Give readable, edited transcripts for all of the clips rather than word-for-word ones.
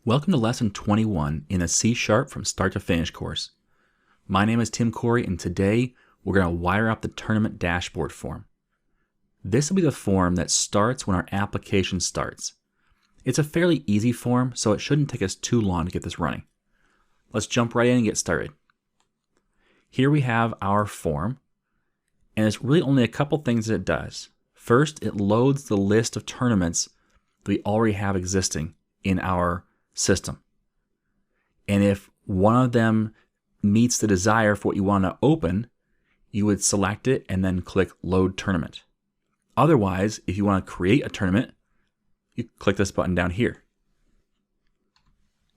Welcome to lesson 21 in a C# from start to finish course. My name is Tim Corey, and today we're going to wire up the tournament dashboard form. This will be the form that starts when our application starts. It's a fairly easy form, so it shouldn't take us too long to get this running. Let's jump right in and get started. Here we have our form, and it's really only a couple things that it does. First, it loads the list of tournaments that we already have existing in our system. And if one of them meets the desire for what you want to open, you would select it and then click Load Tournament. Otherwise, if you want to create a tournament, you click this button down here.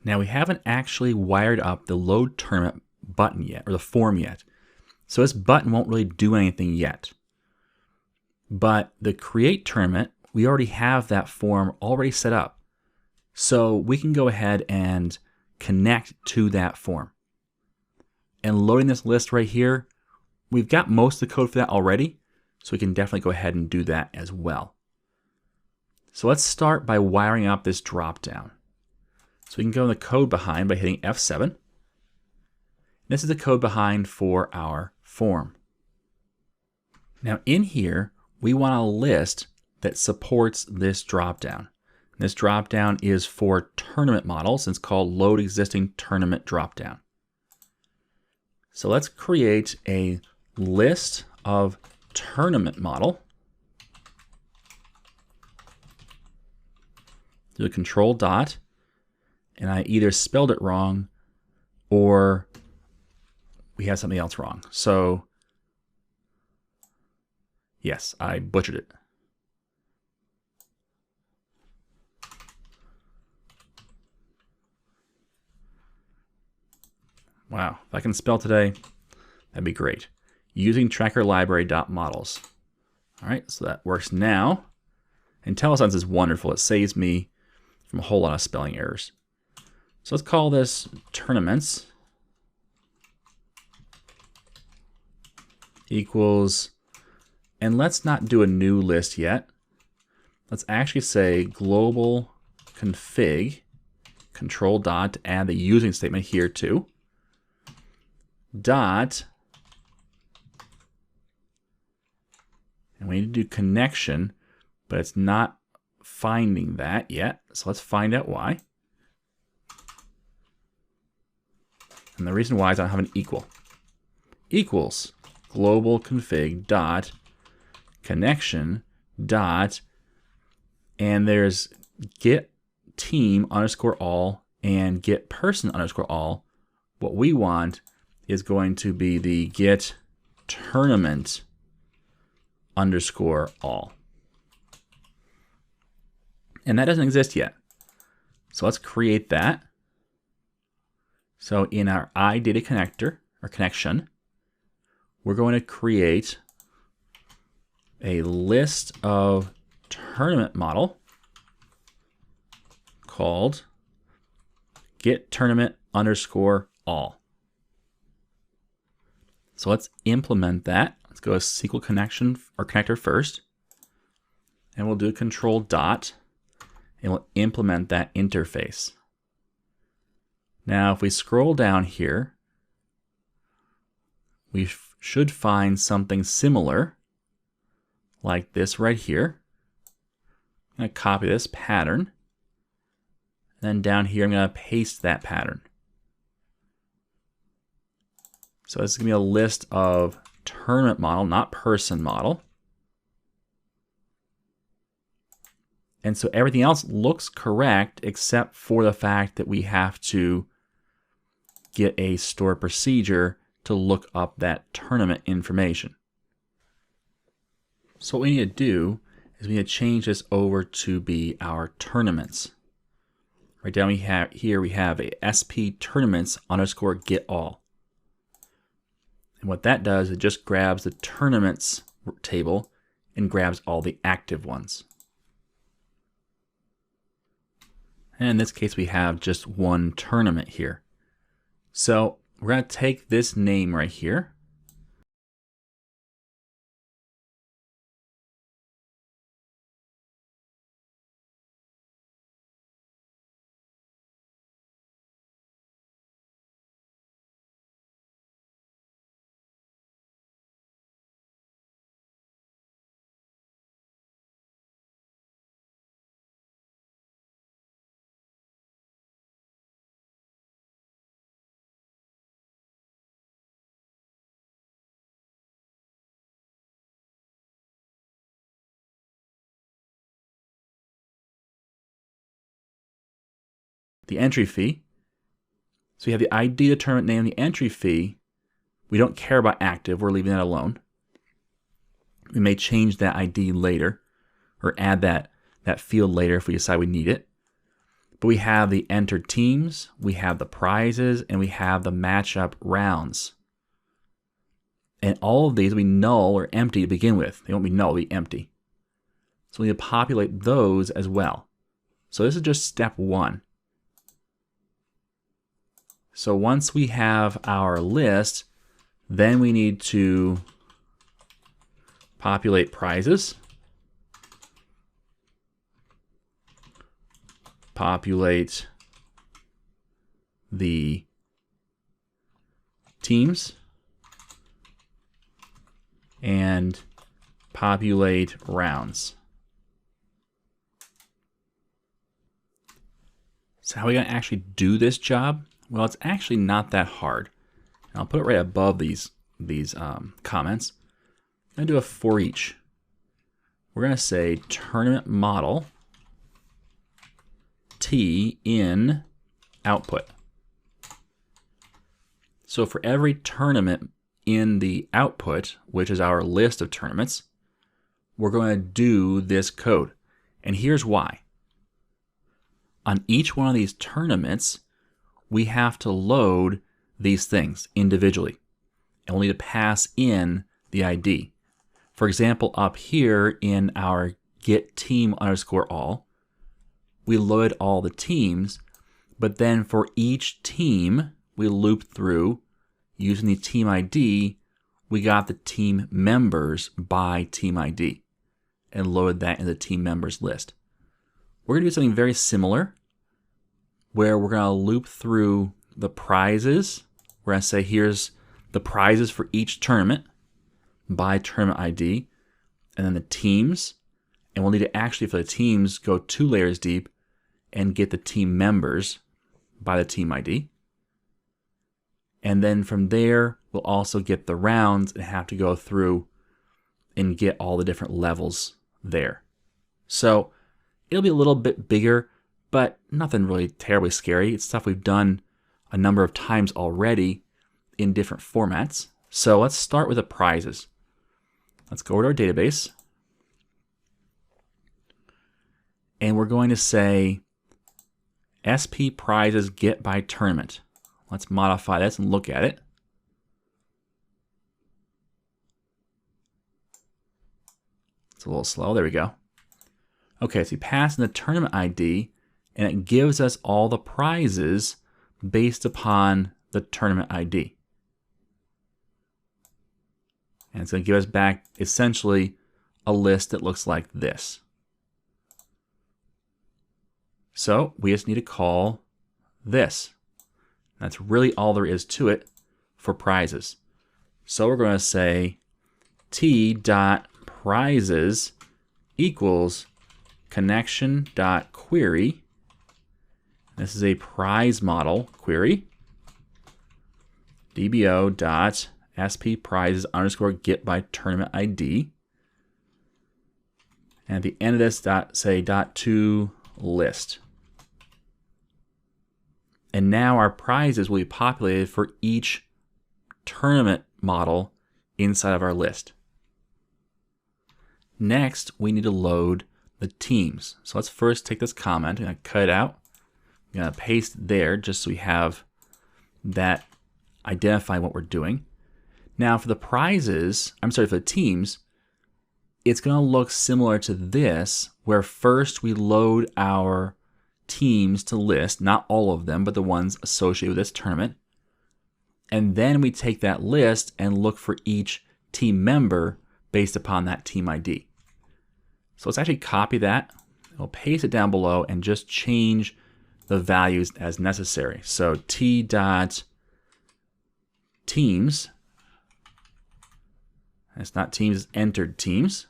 Now we haven't actually wired up the Load Tournament button yet, or the form yet. So this button won't really do anything yet. But the Create Tournament, we already have that form already set up. So we can go ahead and connect to that form. And loading this list right here, we've got most of the code for that already, so we can definitely go ahead and do that as well. So let's start by wiring up this drop-down. So we can go in the code behind by hitting F7. This is the code behind for our form. Now in here, we want a list that supports this drop-down. This dropdown is for tournament models, and it's called Load Existing Tournament Dropdown. So let's create a list of tournament model. Do a control dot, and I either spelled it wrong or we have something else wrong. So yes, I butchered it. Wow, if I can spell today, that'd be great. Using tracker library.models. All right, so that works now. IntelliSense is wonderful. It saves me from a whole lot of spelling errors. So let's call this tournaments equals, and let's not do a new list yet. Let's actually say global config, control dot, add the using statement here too. Dot, and we need to do connection, but it's not finding that yet. So let's find out why. And the reason why is I don't have an equal. Equals global config dot connection dot, and there's get team underscore all and get person underscore all. What we want is going to be the get tournament underscore all. And that doesn't exist yet. So let's create that. So in our iData connector or connection, we're going to create a list of tournament model called get tournament underscore all. So let's implement that. Let's go to SQL connection or connector first. And we'll do a control dot, and we'll implement that interface. Now, if we scroll down here, we should find something similar like this right here. I'm going to copy this pattern. And then down here, I'm going to paste that pattern. So this is going to be a list of tournament model, not person model. And so everything else looks correct except for the fact that we have to get a store procedure to look up that tournament information. So what we need to do is we need to change this over to be our tournaments. Right down here we have a SP tournaments underscore get all. And what that does, it just grabs the tournaments table and grabs all the active ones. And in this case, we have just one tournament here. So we're going to take this name right here, the entry fee. So we have the ID of the tournament name, the entry fee. We don't care about active. We're leaving that alone. We may change that ID later or add that field later if we decide we need it. But we have the entered teams, we have the prizes, and we have the matchup rounds. And all of these we null or empty to begin with. They won't be null, they'll be empty. So we need to populate those as well. So this is just step one. So once we have our list, then we need to populate prizes, populate the teams, and populate rounds. So how are we going to actually do this job? Well, it's actually not that hard. And I'll put it right above these comments. I'm going to do a for each. We're going to say tournament model T in output. So for every tournament in the output, which is our list of tournaments, we're going to do this code. And here's why. On each one of these tournaments, we have to load these things individually. And we'll need to pass in the ID. For example, up here in our get team underscore all, we load all the teams, but then for each team, we loop through using the team ID, we got the team members by team ID and load that in the team members list. We're going to do something very similar where we're going to loop through the prizes. We're going to say here's the prizes for each tournament by tournament ID, and then the teams. And we'll need to actually, for the teams, go 2 layers deep and get the team members by the team ID. And then from there, we'll also get the rounds and have to go through and get all the different levels there. So it'll be a little bit bigger, but nothing really terribly scary. It's stuff we've done a number of times already in different formats. So let's start with the prizes. Let's go to our database. And we're going to say SP prizes get by tournament. Let's modify this and look at it. It's a little slow. There we go. Okay, so you pass in the tournament ID, and it gives us all the prizes based upon the tournament ID. And it's going to give us back essentially a list that looks like this. So we just need to call this. That's really all there is to it for prizes. So we're going to say t.prizes equals connection.query. This is a prize model query. dbo.spprizes underscore get by tournament ID. And at the end of this, say .to list. And now our prizes will be populated for each tournament model inside of our list. Next, we need to load the teams. So let's first take this comment. I'm going to cut it out. I'm going to paste there just so we have that identify what we're doing. Now for the prizes, for the teams, it's going to look similar to this, where first we load our teams to list, not all of them, but the ones associated with this tournament. And then we take that list and look for each team member based upon that team ID. So let's actually copy that. We'll paste it down below and just change the values as necessary. So t.teams, it's not teams, it's entered teams,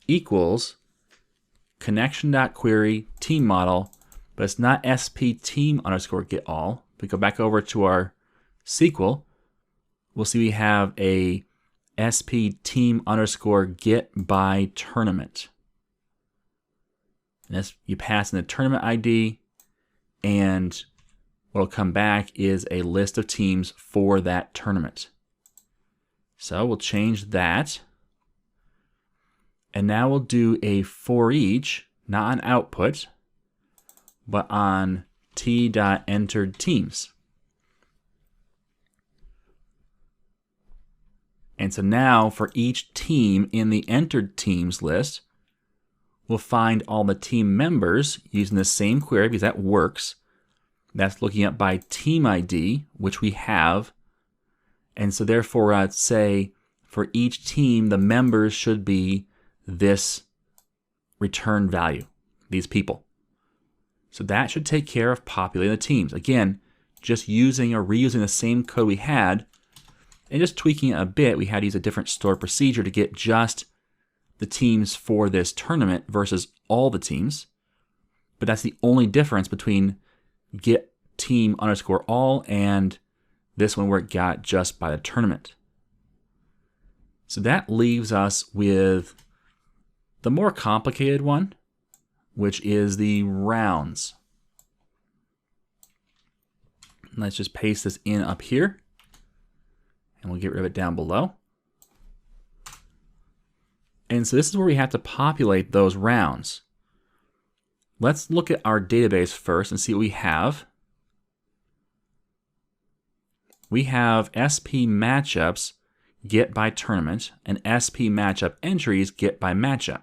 equals connection.query team model, but it's not sp team underscore get all. If we go back over to our SQL, we'll see we have a sp team underscore get by tournament. And this, you pass in the tournament ID, and what'll come back is a list of teams for that tournament. So we'll change that. And now we'll do a for each, not on output, but on t.entered teams. And so now for each team in the entered teams list, we'll find all the team members using the same query because that works. That's looking up by team ID, which we have. And so therefore, I'd say for each team, the members should be this return value, these people. So that should take care of populating the teams. Again, just using or reusing the same code we had and just tweaking it a bit. We had to use a different stored procedure to get just the teams for this tournament versus all the teams. But that's the only difference between get team underscore all and this one where it got just by the tournament. So that leaves us with the more complicated one, which is the rounds. Let's just paste this in up here, and we'll get rid of it down below. And so this is where we have to populate those rounds. Let's look at our database first and see what we have. We have SP matchups get by tournament and SP matchup entries get by matchup.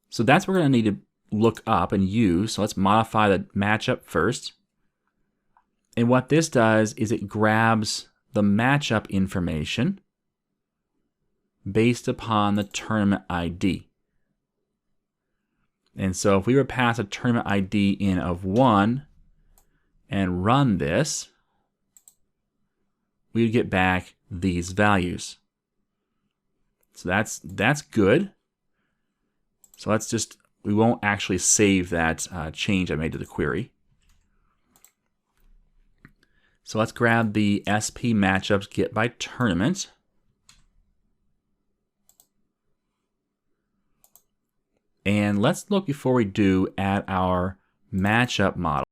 So that's what we're going to need to look up and use. So let's modify the matchup first. And what this does is it grabs the matchup information based upon the tournament ID. And so if we were to pass a tournament ID in of 1 and run this, we would get back these values. So that's good. So let's just, we won't actually save that change I made to the query. So let's grab the SP matchups get by tournament. And let's look before we do at our matchup model.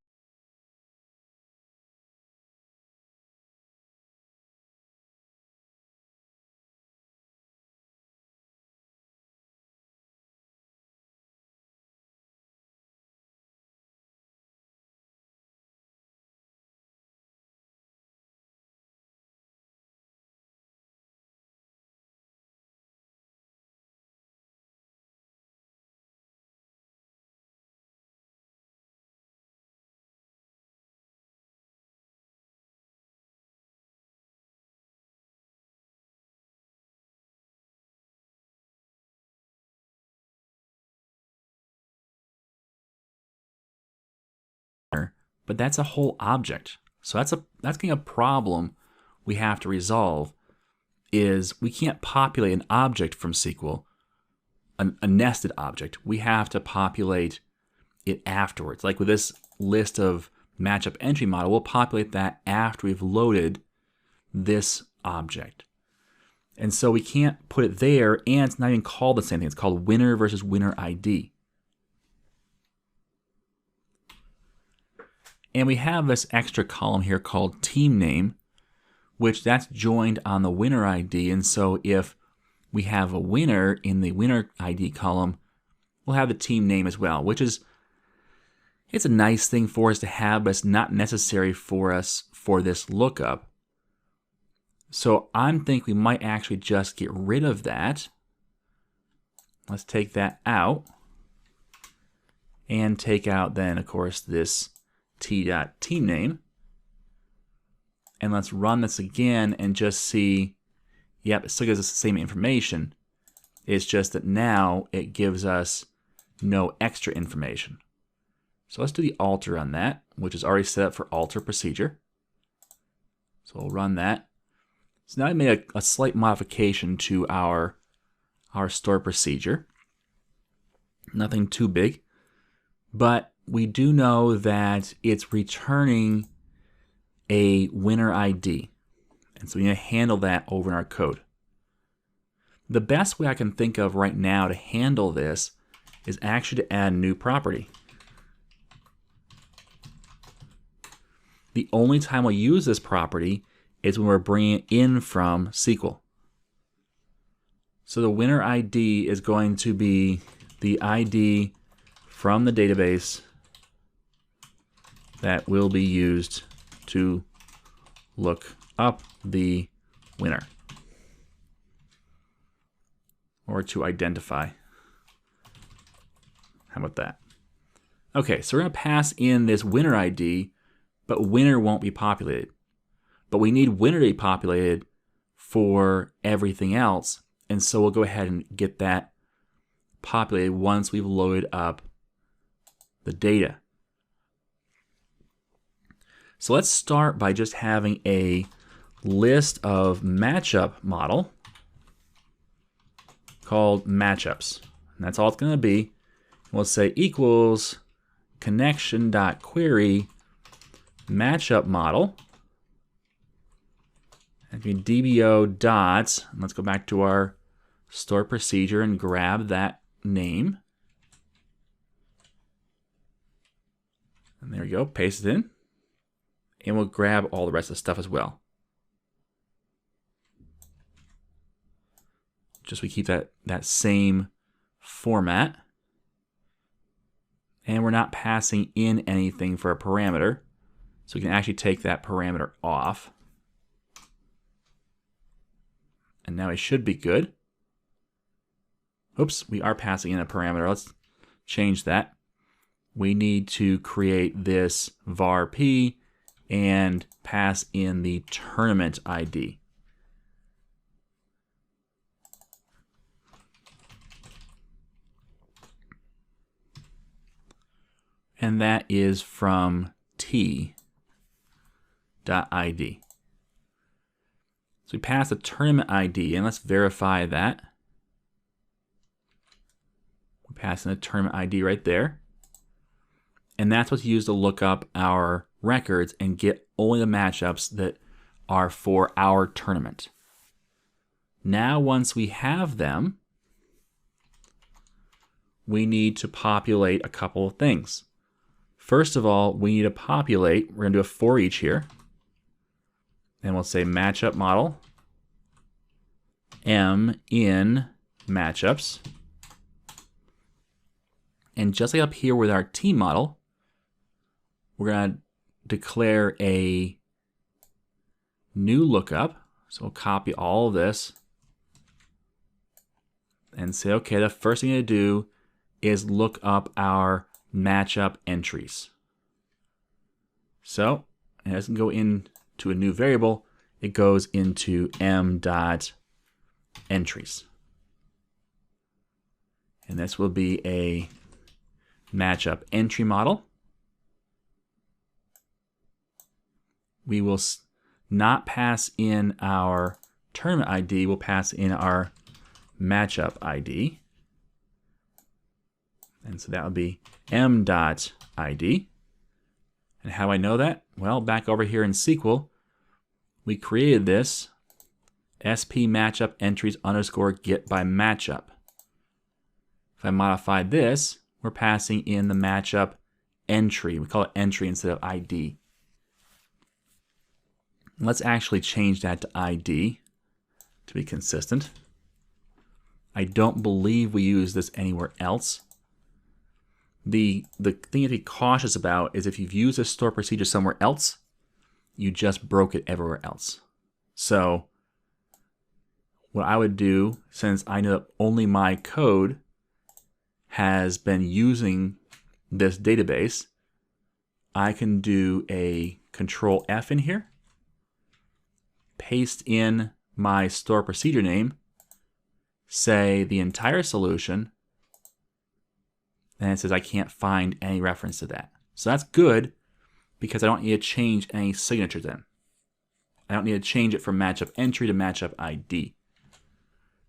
But that's a whole object. So that's getting a problem we have to resolve is we can't populate an object from SQL, a nested object. We have to populate it afterwards. Like with this list of matchup entry model, we'll populate that after we've loaded this object. And so we can't put it there, and it's not even called the same thing. It's called winner versus winner ID. And we have this extra column here called team name, which that's joined on the winner ID. And so if we have a winner in the winner ID column, we'll have the team name as well, which is, it's a nice thing for us to have, but it's not necessary for us for this lookup. So I'm thinking we might actually just get rid of that. Let's take that out and take out then, of course, this t.team name. And let's run this again and just see, yep, it still gives us the same information. It's just that now it gives us no extra information. So let's do the alter on that, which is already set up for alter procedure. So we'll run that. So now I made a slight modification to our store procedure. Nothing too big, but we do know that it's returning a winner ID. And so we need to handle that over in our code. The best way I can think of right now to handle this is actually to add a new property. The only time we'll use this property is when we're bringing it in from SQL. So the winner ID is going to be the ID from the database that will be used to look up the winner or to identify. How about that? Okay, so we're going to pass in this winner ID, but winner won't be populated. But we need winner to be populated for everything else, and so we'll go ahead and get that populated once we've loaded up the data. So let's start by just having a list of matchup model called matchups. And that's all it's going to be. We'll say equals connection.query matchup model. And DBO dots. And let's go back to our store procedure and grab that name. And there we go, paste it in. And we'll grab all the rest of the stuff as well. Just we keep that same format. And we're not passing in anything for a parameter. So we can actually take that parameter off. And now it should be good. Oops, we are passing in a parameter. Let's change that. We need to create this var p and pass in the tournament ID. And that is from t.id. So we pass the tournament ID, and let's verify that. We pass in the tournament ID right there. And that's what's used to look up our records and get only the matchups that are for our tournament. Now, once we have them, we need to populate a couple of things. First of all, we need to populate, we're going to do a for each here. And we'll say matchup model m in matchups. And just like up here with our team model, we're going to declare a new lookup. So we'll copy all of this and say, okay, the first thing to do is look up our matchup entries. So it doesn't go into a new variable, it goes into m.entries. And this will be a matchup entry model. We will not pass in our tournament ID, we'll pass in our matchup ID. And so that would be m.id. And how do I know that? Well, back over here in SQL, we created this sp matchup entries underscore get by matchup. If I modify this, we're passing in the matchup entry. We call it entry instead of ID. Let's actually change that to ID to be consistent. I don't believe we use this anywhere else. The thing to be cautious about is if you've used a store procedure somewhere else, you just broke it everywhere else. So what I would do, since I know that only my code has been using this database, I can do a Control F in here, paste in my store procedure name, say the entire solution, and it says I can't find any reference to that. So that's good because I don't need to change any signatures in. I don't need to change it from matchup entry to matchup ID.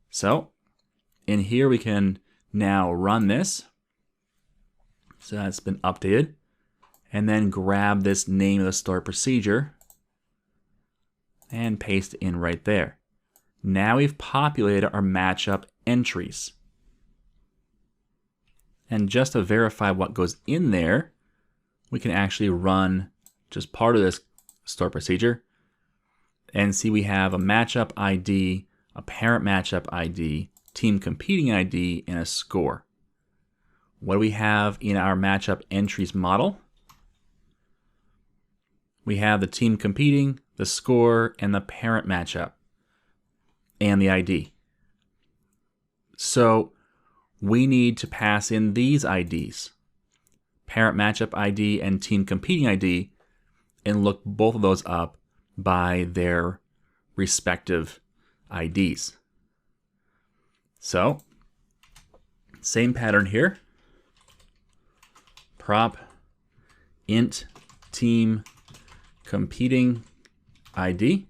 So in here we can now run this. So that's been updated. And then grab this name of the store procedure and paste it in right there. Now we've populated our matchup entries. And just to verify what goes in there, we can actually run just part of this store procedure, and see we have a matchup ID, a parent matchup ID, team competing ID, and a score. What do we have in our matchup entries model? We have the team competing, the score, and the parent matchup, and the ID. So we need to pass in these IDs, parent matchup ID and team competing ID, and look both of those up by their respective IDs. So, same pattern here. Prop int team competing ID.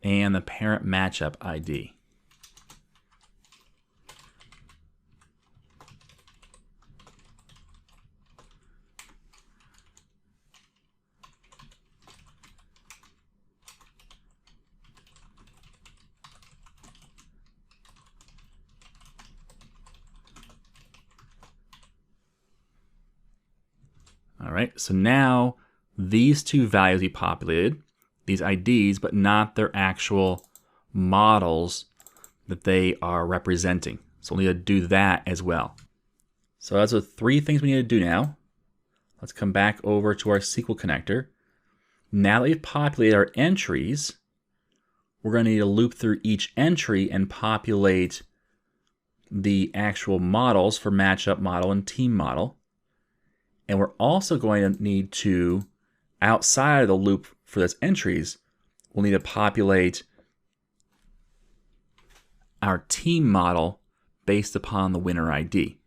And the parent matchup ID. All right, so now these two values we populated, these IDs, but not their actual models that they are representing. So we'll need to do that as well. So those are three things we need to do now. Let's come back over to our SQL connector. Now that we've populated our entries, we're going to need to loop through each entry and populate the actual models for matchup model and team model. And we're also going to need to, outside of the loop for those entries, we'll need to populate our team model based upon the winner ID.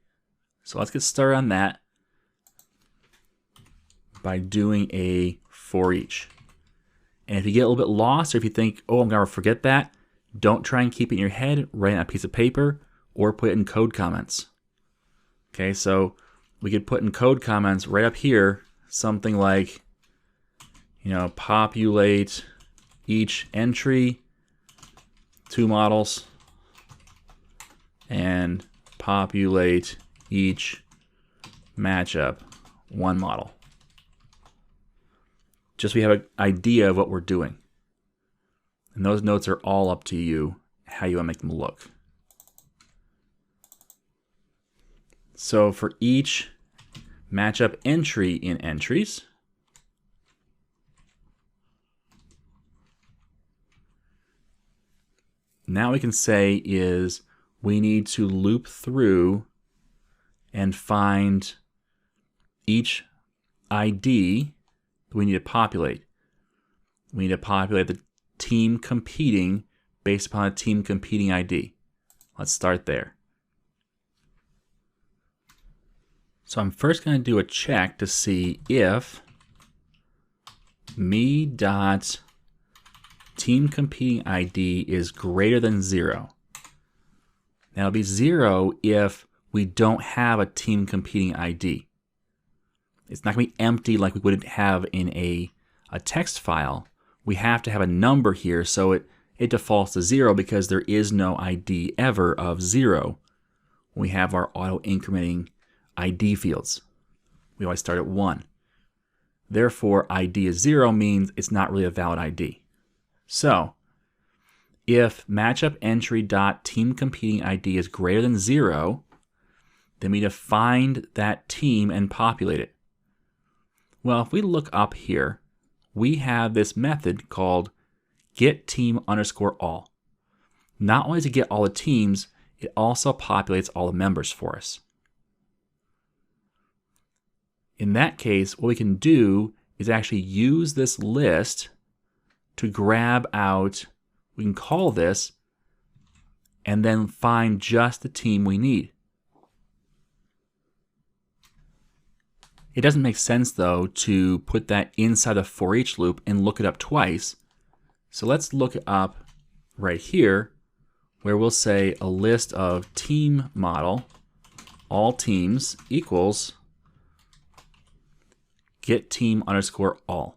So let's get started on that by doing a for each. And if you get a little bit lost, or if you think, oh, I'm going to forget that, don't try and keep it in your head. Write it on a piece of paper or put it in code comments. Okay, so we could put in code comments right up here something like, populate each entry, 2 models, and populate each matchup, 1 model. Just so we have an idea of what we're doing. And those notes are all up to you, how you want to make them look. So for each matchup entry in entries, now we can say is we need to loop through and find each ID that we need to populate. We need to populate the team competing based upon a team competing ID. Let's start there. So I'm first going to do a check to see if me.team competing ID is greater than 0. Now it'll be 0 if we don't have a team competing ID. It's not going to be empty like we would have in a text file. We have to have a number here, so it defaults to 0 because there is no ID ever of 0 when we have our auto incrementing ID fields. We always start at 1. Therefore, ID is 0 means it's not really a valid ID. So, if matchup entry.team competing ID is greater than 0, then we need to find that team and populate it. Well, if we look up here, we have this method called getTeam_all. Not only does it get all the teams, it also populates all the members for us. In that case, what we can do is actually use this list to grab out, we can call this, and then find just the team we need. It doesn't make sense, though, to put that inside a for each loop and look it up twice. So let's look it up right here, where we'll say a list of team model, all teams equals getTeam_all.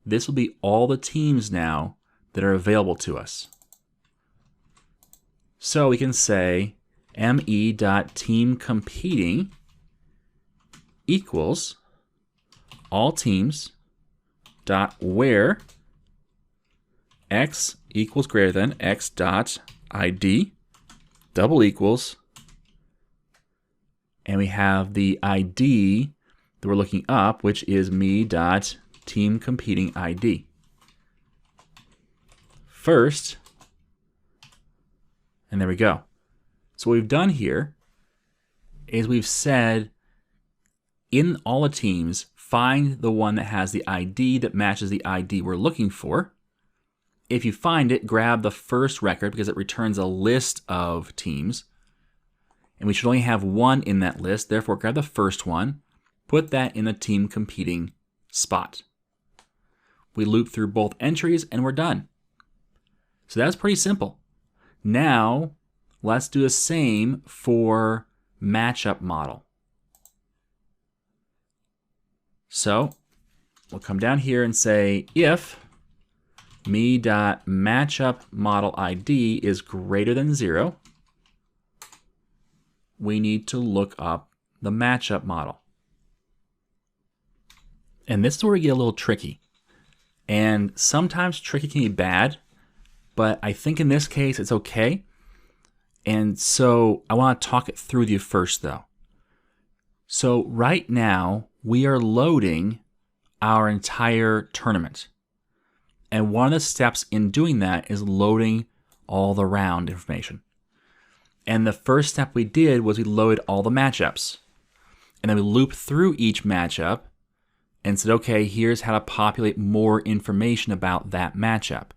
This will be all the teams now that are available to us. So we can say me.teamCompeting equals all teams dot where x equals greater than x dot id double equals, and we have the ID that we're looking up, which is me.teamCompetingID. First, and there we go. So what we've done here is we've said in all the teams, find the one that has the ID that matches the ID we're looking for. If you find it, grab the first record because it returns a list of teams. And we should only have one in that list. Therefore, grab the first one, put that in the team competing spot. We loop through both entries and we're done. So that's pretty simple. Now, let's do the same for matchup model. So we'll come down here and say if me.matchupModelID is greater than 0, we need to look up the matchup model. And this is where we get a little tricky. And sometimes tricky can be bad, but I think in this case it's okay. And so I want to talk it through with you first though. So right now we are loading our entire tournament. And one of the steps in doing that is loading all the round information. And the first step we did was we loaded all the matchups. And then we looped through each matchup and said, okay, here's how to populate more information about that matchup.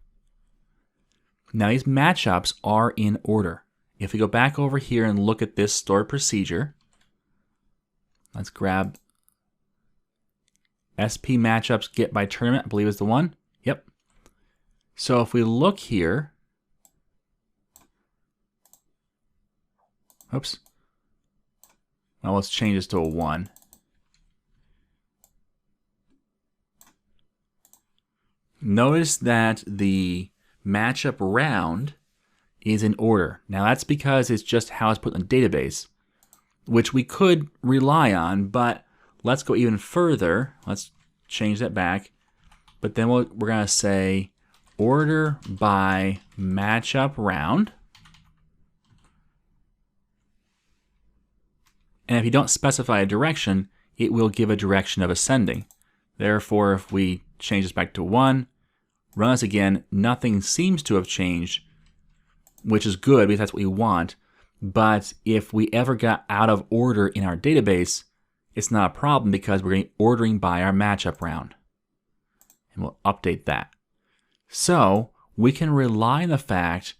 Now these matchups are in order. If we go back over here and look at this stored procedure, let's grab SP matchups get by tournament, I believe is the one. Yep. So if we look here, oops. Well, let's change this to a 1. Notice that the matchup round is in order. Now that's because it's just how it's put in the database, which we could rely on, but let's go even further. Let's change that back. But then we're going to say order by matchup round. And if you don't specify a direction, it will give a direction of ascending. Therefore, if we change this back to 1, run this again, nothing seems to have changed, which is good because that's what we want. But if we ever got out of order in our database, it's not a problem because we're going to be ordering by our matchup round. And we'll update that. So we can rely on the fact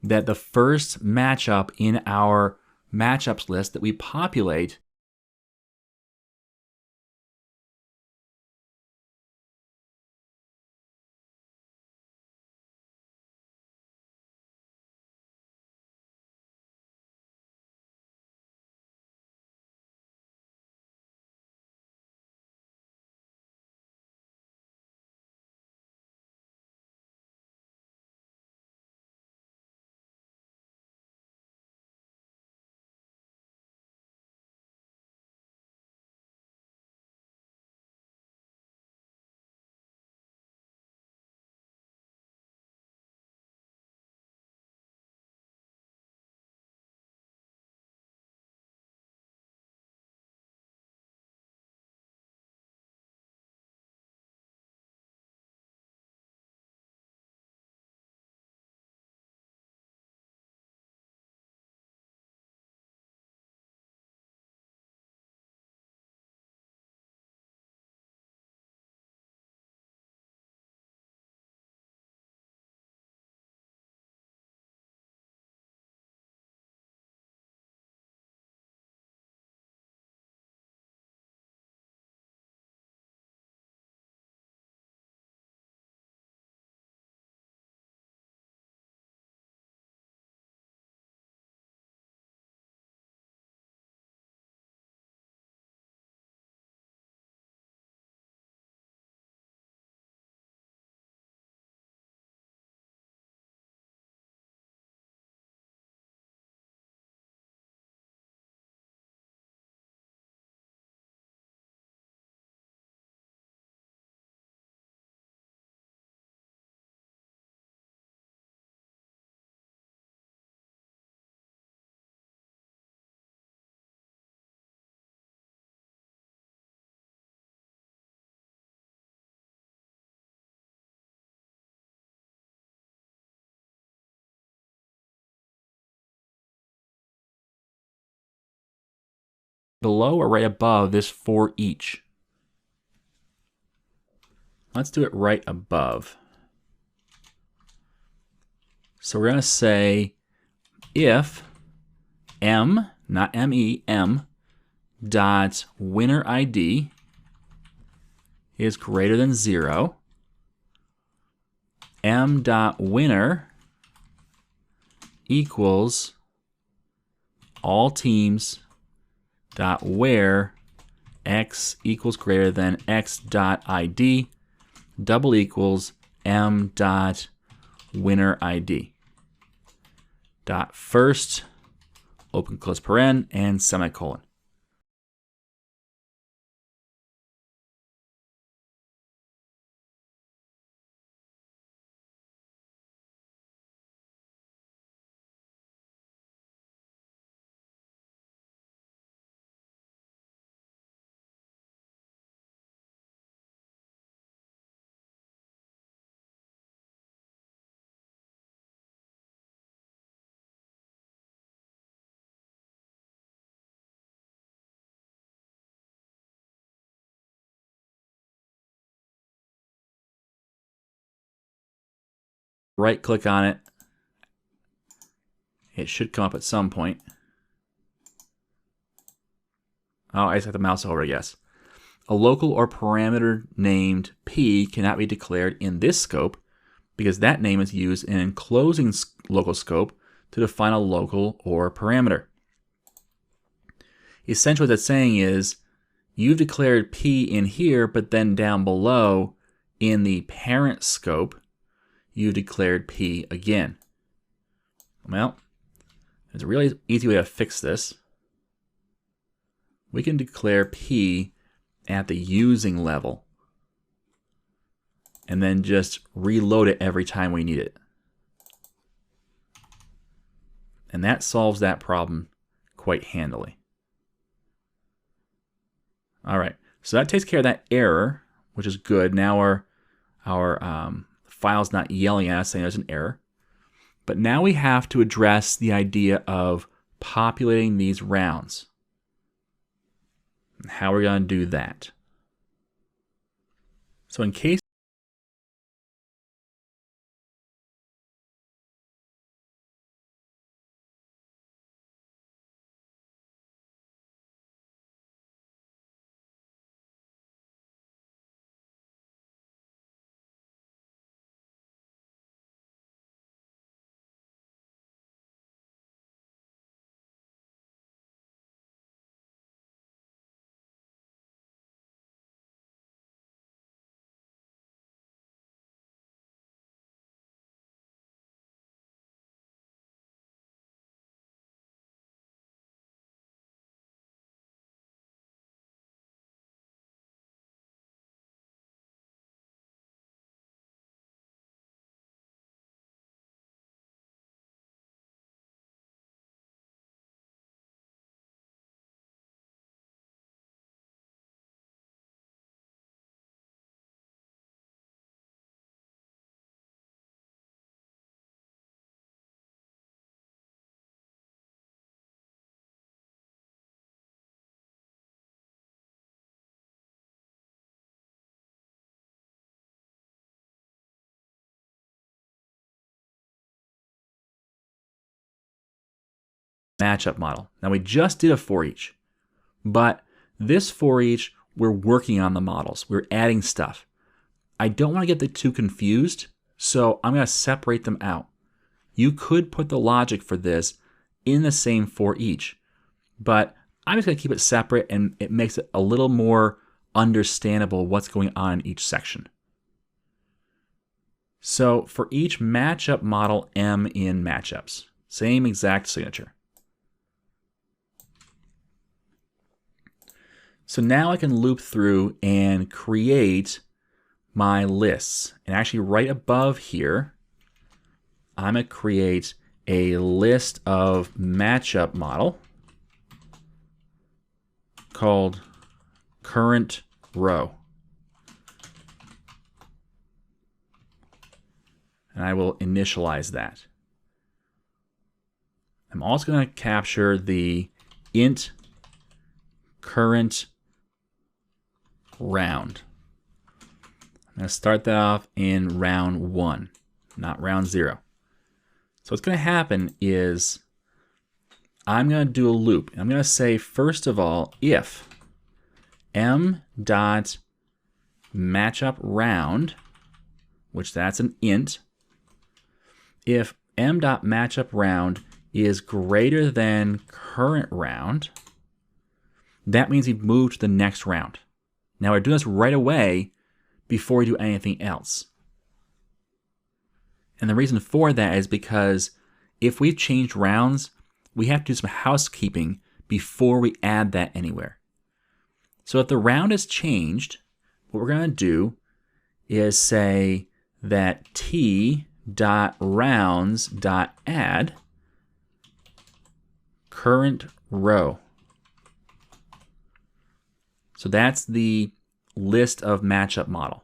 that the first matchup in our matchups list that we populate below or right above this for each? Let's do it right above. So we're going to say if m, not me, m, dot winner ID is greater than 0, m dot winner equals all teams dot where x equals greater than x dot ID double equals m dot winner ID dot first open close paren and semicolon. Right click on it. It should come up at some point. Oh, I just have the mouse over, yes. A local or parameter named P cannot be declared in this scope because that name is used in enclosing local scope to define a local or parameter. Essentially what that's saying is you've declared P in here, but then down below in the parent scope, you've declared P again. Well, there's a really easy way to fix this. We can declare P at the using level and then just reload it every time we need it. And that solves that problem quite handily. All right, so that takes care of that error, which is good. Now our file's not yelling at us saying there's an error. But now we have to address the idea of populating these rounds. How are we going to do that? So in case matchup model. Now we just did a for each, but this for each, we're working on the models. We're adding stuff. I don't want to get the two confused, so I'm going to separate them out. You could put the logic for this in the same for each, but I'm just going to keep it separate, and it makes it a little more understandable what's going on in each section. So for each matchup model M in matchups, same exact signature. So now I can loop through and create my lists. And actually right above here, I'm going to create a list of matchup model called current row. And I will initialize that. I'm also going to capture the int current round. I'm going to start that off in round 1, not round 0. So what's going to happen is I'm going to do a loop. I'm going to say, first of all, if m dot matchup round, which that's an int, if m dot matchup round is greater than current round, that means we've moved to the next round. Now we're doing this right away before we do anything else. And the reason for that is because if we've changed rounds, we have to do some housekeeping before we add that anywhere. So if the round is changed, what we're going to do is say that t.rounds.add current row. So that's the list of matchup model.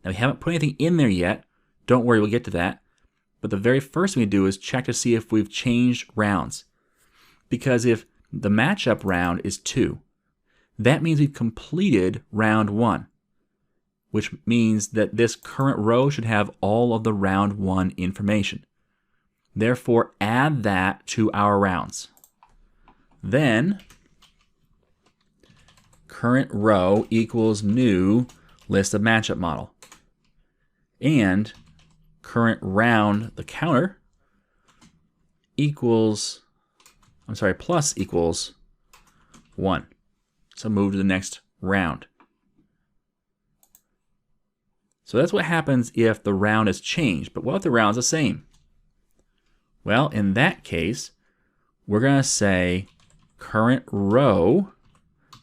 Now we haven't put anything in there yet. Don't worry, we'll get to that. But the very first thing we do is check to see if we've changed rounds. Because if the matchup round is 2, that means we've completed round 1, which means that this current row should have all of the round 1 information. Therefore, add that to our rounds. Then, current row equals new list of matchup model. And current round, the counter, equals, plus equals 1. So move to the next round. So that's what happens if the round is changed. But what if the round's the same? Well, in that case, we're going to say current row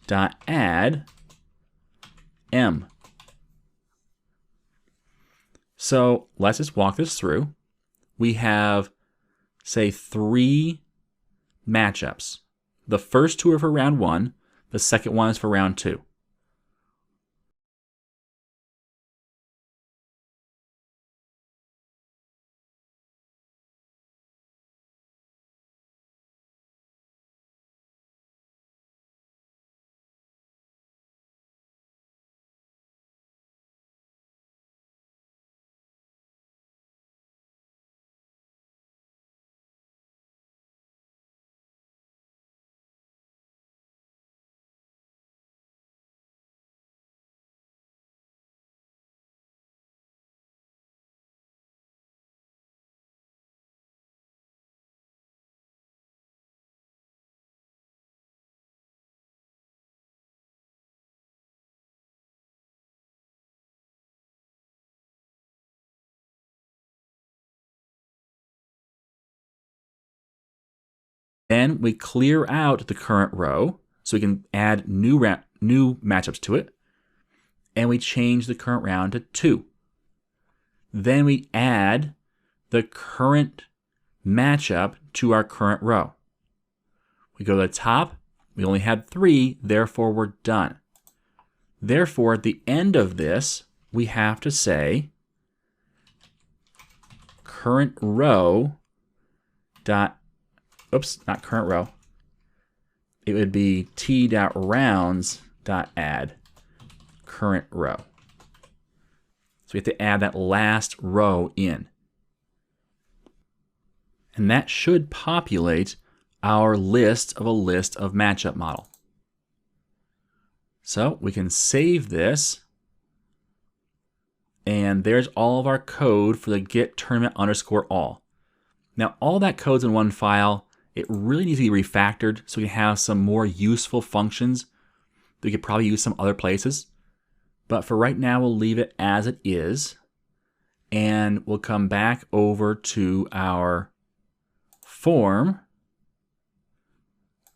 dot add m. So let's just walk this through. We have, say, 3 matchups. The first 2 are for round 1. The second one is for round 2. Then we clear out the current row so we can add new matchups to it. And we change the current round to 2. Then we add the current matchup to our current row. We go to the top. We only had 3, therefore we're done. Therefore, at the end of this, we have to say current row dot, not current row. It would be t.rounds.add current row. So we have to add that last row in. And that should populate our list of matchup model. So we can save this. And there's all of our code for the get tournament _all. Now all that code's in one file. It really needs to be refactored so we can have some more useful functions that we could probably use some other places. But for right now, we'll leave it as it is. And we'll come back over to our form.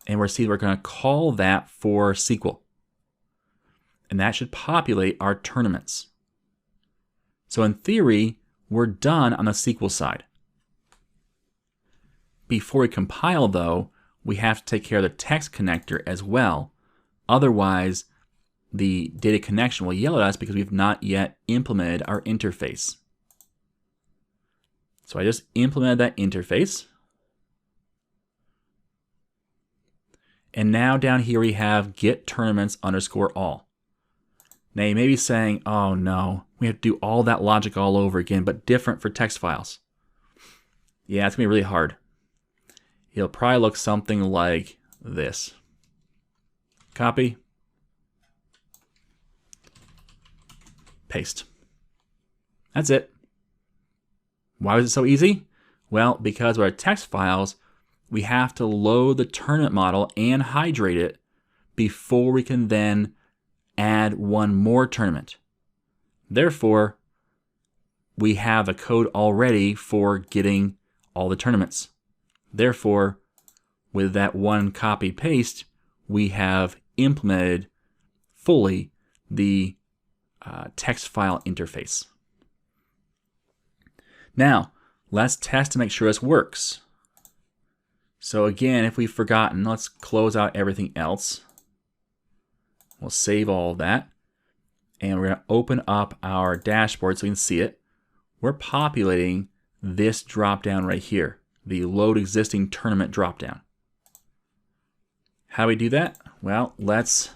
And we're going to call that for SQL. And that should populate our tournaments. So in theory, we're done on the SQL side. Before we compile, though, we have to take care of the text connector as well. Otherwise, the data connection will yell at us because we've not yet implemented our interface. So I just implemented that interface. And now down here we have get tournaments underscore all. Now you may be saying, oh no, we have to do all that logic all over again, but different for text files. Yeah, it's going to be really hard. It'll probably look something like this. Copy. Paste. That's it. Why was it so easy? Well, because with our text files, we have to load the tournament model and hydrate it before we can then add one more tournament. Therefore, we have a code already for getting all the tournaments. Therefore, with that one copy paste, we have implemented fully the text file interface. Now, let's test to make sure this works. So again, if we've forgotten, let's close out everything else. We'll save all of that. And we're going to open up our dashboard so we can see it. We're populating this dropdown right here, the load existing tournament dropdown. How do we do that? Well, let's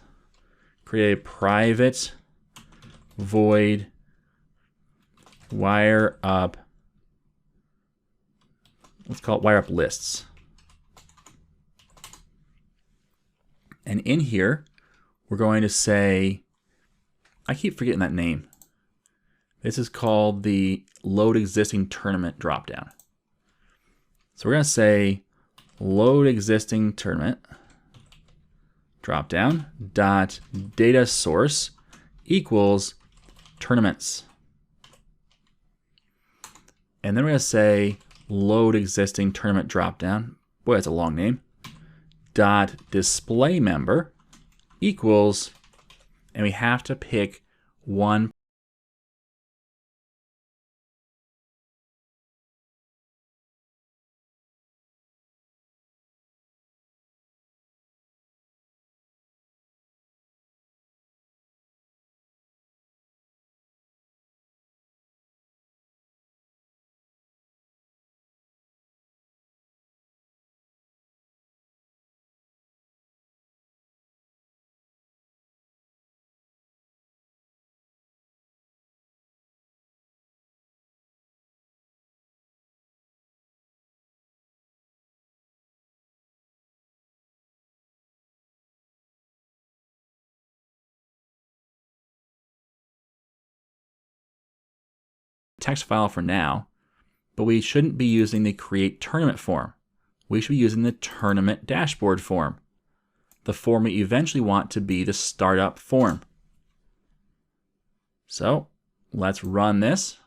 create a private void wire up. Let's call it wire up lists. And in here, we're going to say, I keep forgetting that name. This is called the load existing tournament dropdown. So we're going to say load existing tournament dropdown dot data source equals tournaments. And then we're going to say load existing tournament dropdown. Boy, that's a long name. Dot display member equals, and we have to pick one text file for now, but we shouldn't be using the create tournament form. We should be using the tournament dashboard form, the form we eventually want to be the startup form. So let's run this.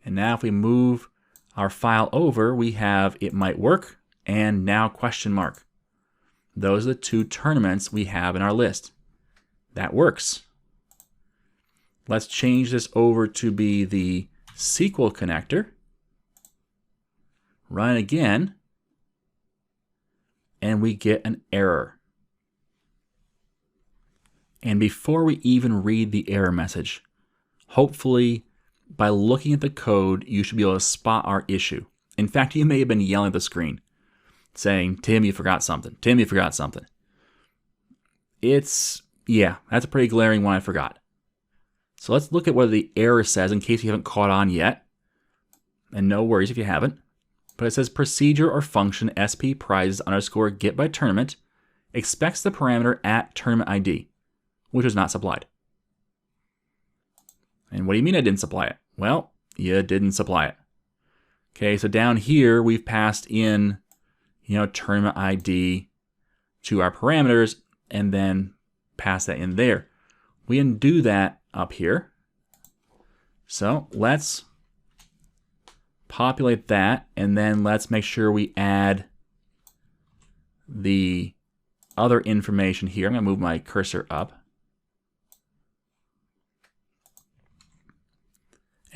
And now if we move our file over, we have it might work and now question mark. Those are the two tournaments we have in our list. That works. Let's change this over to be the SQL connector. Run it again. And we get an error. And before we even read the error message, hopefully by looking at the code, you should be able to spot our issue. In fact, you may have been yelling at the screen saying, Tim, you forgot something. Tim, you forgot something. Yeah, that's a pretty glaring one I forgot. So let's look at what the error says in case you haven't caught on yet. And no worries if you haven't. But it says procedure or function sp prizes underscore get by tournament expects the parameter at tournament ID, which was not supplied. And what do you mean I didn't supply it? Well, you didn't supply it. Okay, so down here we've passed in, tournament ID to our parameters and then pass that in there. We can do that up here. So let's populate that and then let's make sure we add the other information here. I'm going to move my cursor up.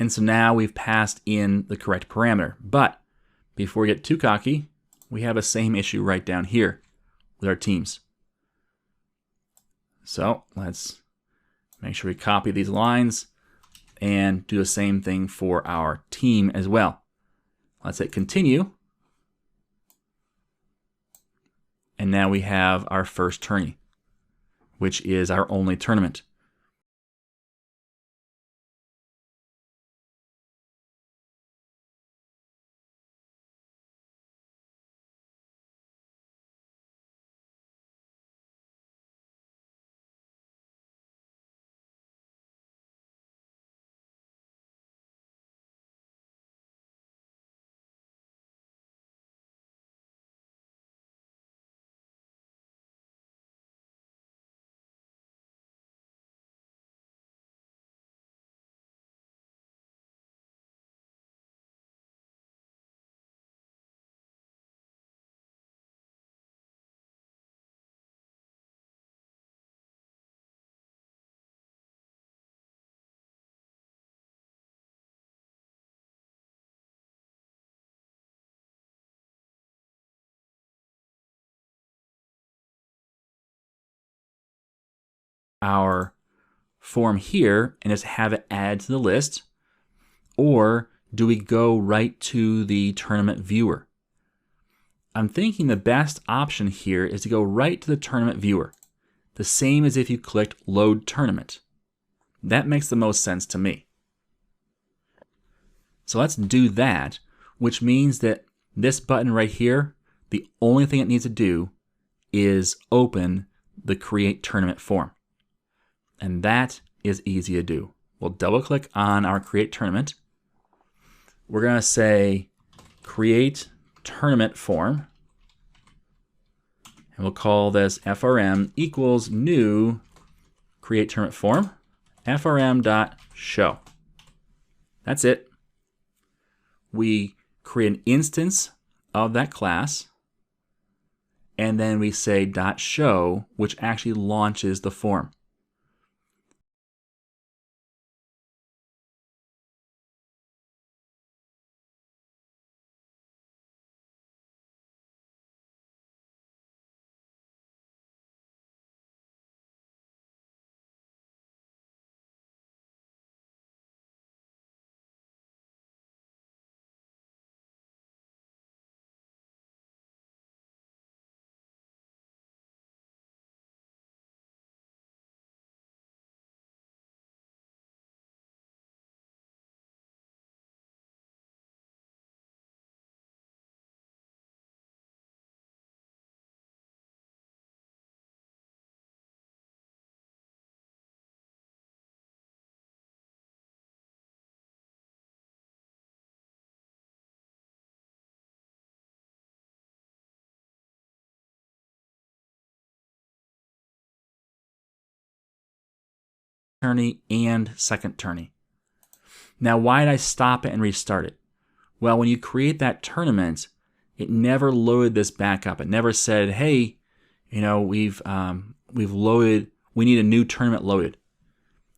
And so now we've passed in the correct parameter. But before we get too cocky, we have the same issue right down here with our teams. So let's make sure we copy these lines and do the same thing for our team as well. Let's hit continue. And now we have our first tourney, which is our only tournament. Our form here and just have it add to the list, or do we go right to the tournament viewer? I'm thinking the best option here is to go right to the tournament viewer, the same as if you clicked load tournament. That makes the most sense to me. So let's do that, which means that this button right here, the only thing it needs to do is open the create tournament form. And that is easy to do. We'll double click on our create tournament. We're going to say create tournament form. And we'll call this FRM equals new create tournament form, FRM.show. That's it. We create an instance of that class, and then we say .show, which actually launches the form. Tourney and second tourney. Now, why did I stop it and restart it? Well, when you create that tournament, it never loaded this back up. It never said, hey, we've loaded, we need a new tournament loaded.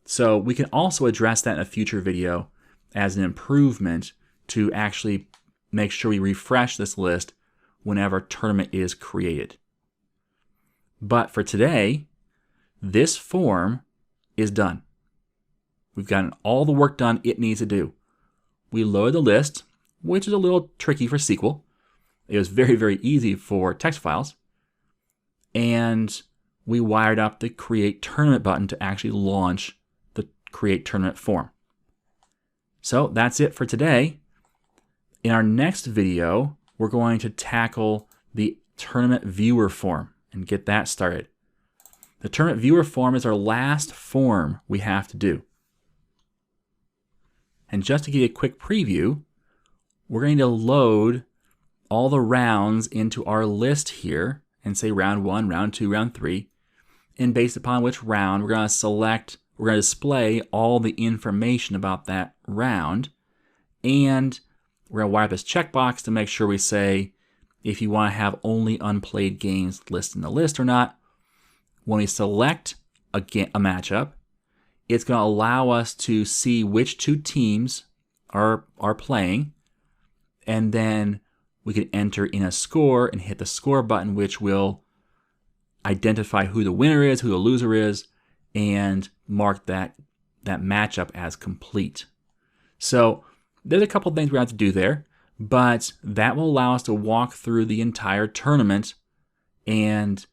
So we can also address that in a future video as an improvement to actually make sure we refresh this list whenever a tournament is created. But for today, this form is done. We've gotten all the work done it needs to do. We loaded the list, which is a little tricky for SQL. It was very, very easy for text files. And we wired up the create tournament button to actually launch the create tournament form. So that's it for today. In our next video, we're going to tackle the tournament viewer form and get that started. The tournament viewer form is our last form we have to do. And just to give you a quick preview, we're going to load all the rounds into our list here and say round 1, round 2, round 3. And based upon which round, we're going to display all the information about that round. And we're going to wire up this checkbox to make sure we say if you want to have only unplayed games listed in the list or not. When we select a matchup, it's going to allow us to see which two teams are playing, and then we can enter in a score and hit the score button, which will identify who the winner is, who the loser is, and mark that matchup as complete. So there's a couple things we have to do there, but that will allow us to walk through the entire tournament and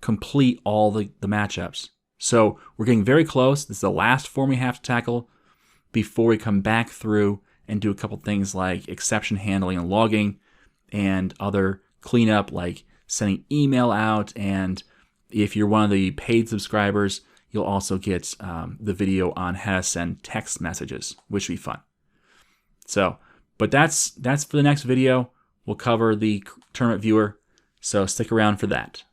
complete all the matchups. So we're getting very close. This is the last form we have to tackle before we come back through and do a couple things like exception handling and logging and other cleanup like sending email out. And if you're one of the paid subscribers, you'll also get the video on how to send text messages, which will be fun. So, but that's for the next video. We'll cover the tournament viewer, so stick around for that.